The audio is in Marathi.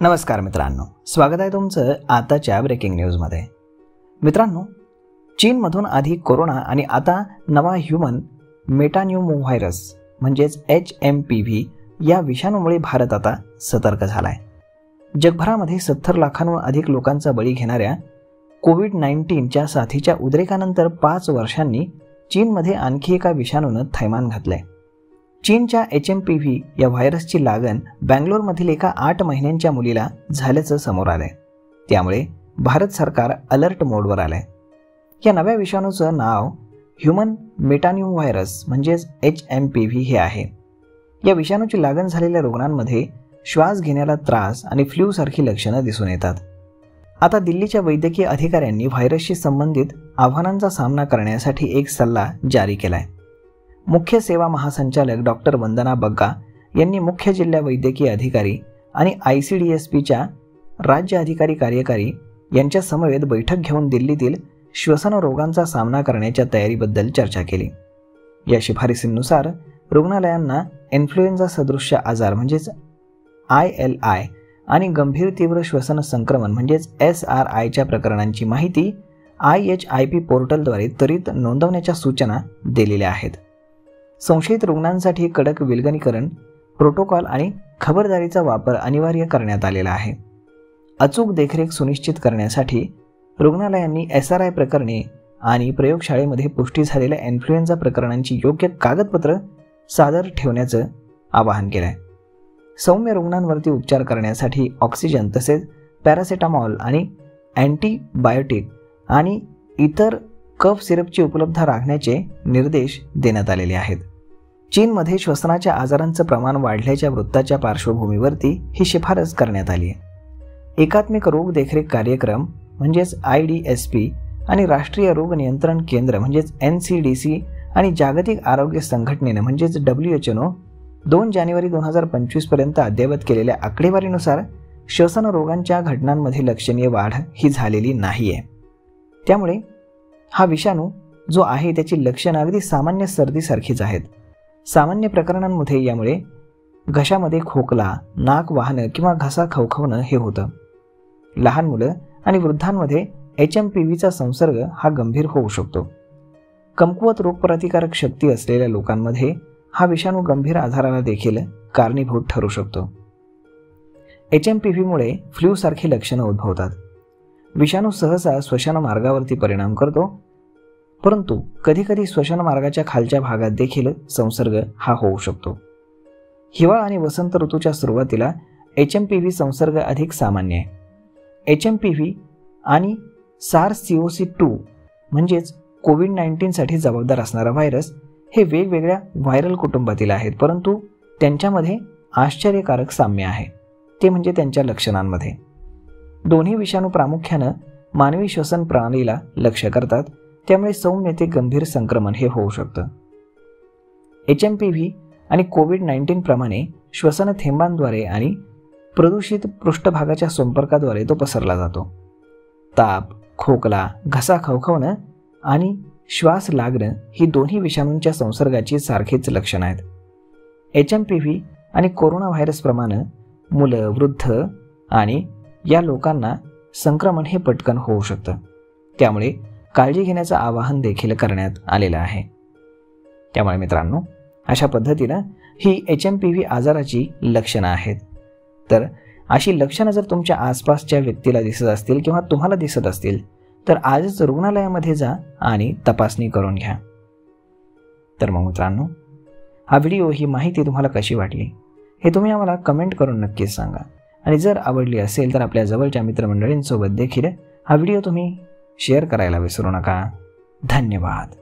नमस्कार मित्रांनो, स्वागत आहे तुमचं आताच्या ब्रेकिंग न्यूजमध्ये। मित्रांनो, चीनमधून आधी कोरोना आणि आता नवा ह्यूमन मेटान्यूमो व्हायरस म्हणजेच HMPV या विषाणूमुळे भारत आता सतर्क झालाय। जगभरामध्ये 70 लाखांहून अधिक लोकांचा बळी घेणाऱ्या कोविड-19च्या साथीच्या उद्रेकानंतर 5 वर्षांनी चीनमध्ये आणखी एका विषाणूनं थैमान घातलंय। चीनच्या HMPV या व्हायरसची लागण बंगलोरमधील एका 8 महिन्यांच्या मुलीला झाल्याचं समोर आलंय। त्यामुळे भारत सरकार अलर्ट मोडवर आलंय। या नव्या विषाणूचं नाव ह्यूमन मेटान्यूमो व्हायरस म्हणजेच HMPV हे आहे। या विषाणूची लागण झालेल्या रुग्णांमध्ये श्वास घेण्याला त्रास आणि फ्लू सारखी लक्षणं दिसून येतात। आता दिल्लीच्या वैद्यकीय अधिकाऱ्यांनी व्हायरसशी संबंधित आव्हानांचा सामना करण्यासाठी एक सल्ला जारी केलाय। मुख्य सेवा महासंचालक डॉक्टर वंदना बग्गा यांनी मुख्य जिल्हा वैद्यकीय अधिकारी आणि ICDSPच्या राज्य अधिकारी कार्यकारी यांच्या समवेत बैठक घेऊन दिल्लीतील श्वसन रोगांचा सामना करण्याच्या तयारीबद्दल चर्चा केली। या शिफारसींनुसार रुग्णालयांना इन्फ्लुएन्झा सदृश्य आजार म्हणजेच ILI आणि गंभीर तीव्र श्वसन संक्रमण म्हणजेच SRIच्या प्रकरणांची माहिती IHIP पोर्टलद्वारे त्वरित नोंदवण्याच्या सूचना दिलेल्या आहेत। संशयित रुग्णांसाठी कडक विलगीकरण प्रोटोकॉल आणि खबरदारीचा वापर अनिवार्य करण्यात आलेला आहे। अचूक देखरेख सुनिश्चित करण्यासाठी रुग्णालयांनी SRI प्रकरणे आणि प्रयोगशाळेमध्ये पुष्टी झालेल्या इन्फ्लुएन्झा प्रकरणांची योग्य कागदपत्र सादर ठेवण्याचं आवाहन केलंय। सौम्य रुग्णांवरती उपचार करण्यासाठी ऑक्सिजन तसेच पॅरासिटामॉल आणि अँटीबायोटिक आणि इतर कफ सिरपची उपलब्धता राखण्याचे निर्देश देण्यात आलेले आहेत। चीनमध्ये श्वसनाच्या आजारांचं प्रमाण वाढल्याच्या वृत्ताच्या पार्श्वभूमीवरती ही शिफारस करण्यात आली आहे। एकात्मिक रोग देखरेख कार्यक्रम म्हणजेच IDSP आणि राष्ट्रीय रोग नियंत्रण केंद्र म्हणजेच NCDC आणि जागतिक आरोग्य संघटनेने म्हणजेच WHO 2 जानेवारी 2025 पर्यंत अद्ययावत केलेल्या आकडेवारीनुसार श्वसन रोगांच्या घटनांमध्ये लक्षणीय वाढ ही झालेली नाहीये। त्यामुळे हा विषाणू जो आहे त्याची लक्षणं अगदी सामान्य सर्दीसारखीच आहेत। सामान्य प्रकरणांमध्ये यामुळे घशामध्ये खोकला, नाक वाहणं किंवा घसा खवखवणं हे होतं। लहान मुलं आणि वृद्धांमध्ये HMPVचा संसर्ग हा गंभीर होऊ शकतो। कमकुवत रोगप्रतिकारक शक्ती असलेल्या लोकांमध्ये हा विषाणू गंभीर आजाराला देखील कारणीभूत ठरू शकतो। HMPVमुळे फ्लू सारखी लक्षणं उद्भवतात। विषाणू सहसा श्वसन मार्गावरती परिणाम करतो, परंतु कधीकधी श्वसन मार्गाच्या खालच्या भागात देखील संसर्ग हा होऊ शकतो। हिवाळा आणि वसंत ऋतूच्या सुरुवातीला HMPV संसर्ग अधिक सामान्य आहे। HMPV आणि SARS-CoV-2 म्हणजेच कोविड-19 साठी जबाबदार असणारा व्हायरस हे वेगवेगळ्या व्हायरल कुटुंबातील आहेत, परंतु त्यांच्यामध्ये आश्चर्यकारक साम्य आहे, ते म्हणजे त्यांच्या लक्षणांमध्ये। दोन्ही विषाणू प्रामुख्यानं मानवी श्वसन प्रणालीला लक्ष्य करतात, त्यामुळे सौम्य ते गंभीर संक्रमण हे होऊ शकतं। HMPV आणि कोविड-19 प्रमाणे श्वसन थेंबांद्वारे आणि प्रदूषित पृष्ठभागाच्या संपर्काद्वारे तो पसरला जातो। ताप, खोकला, घसा खवखवणं आणि श्वास लागणं ही दोन्ही विषाणूंच्या संसर्गाची सारखीच लक्षणं आहेत। HMPV आणि कोरोना व्हायरसप्रमाणे मुलं, वृद्ध आणि या लोकांना संक्रमण हे पटकन होऊ शकतं, त्यामुळे काळजी घेण्याचं आवाहन देखील करण्यात आलेलं आहे। त्यामुळे मित्रांनो, अशा पद्धतीनं ही HMPV आजाराची लक्षणं आहेत। तर अशी लक्षणं जर तुमच्या आसपासच्या व्यक्तीला दिसत असतील किंवा तुम्हाला दिसत असतील तर आजच रुग्णालयामध्ये जा आणि तपासणी करून घ्या। तर मग मित्रांनो, हा व्हिडिओ ही माहिती तुम्हाला कशी वाटली हे तुम्ही आम्हाला कमेंट करून नक्कीच सांगा, आणि जर आवडली असेल तर आपल्या जवळच्या मित्रमंडळींसोबत देखील हा व्हिडिओ तुम्ही शेअर करायला विसरू नका। धन्यवाद।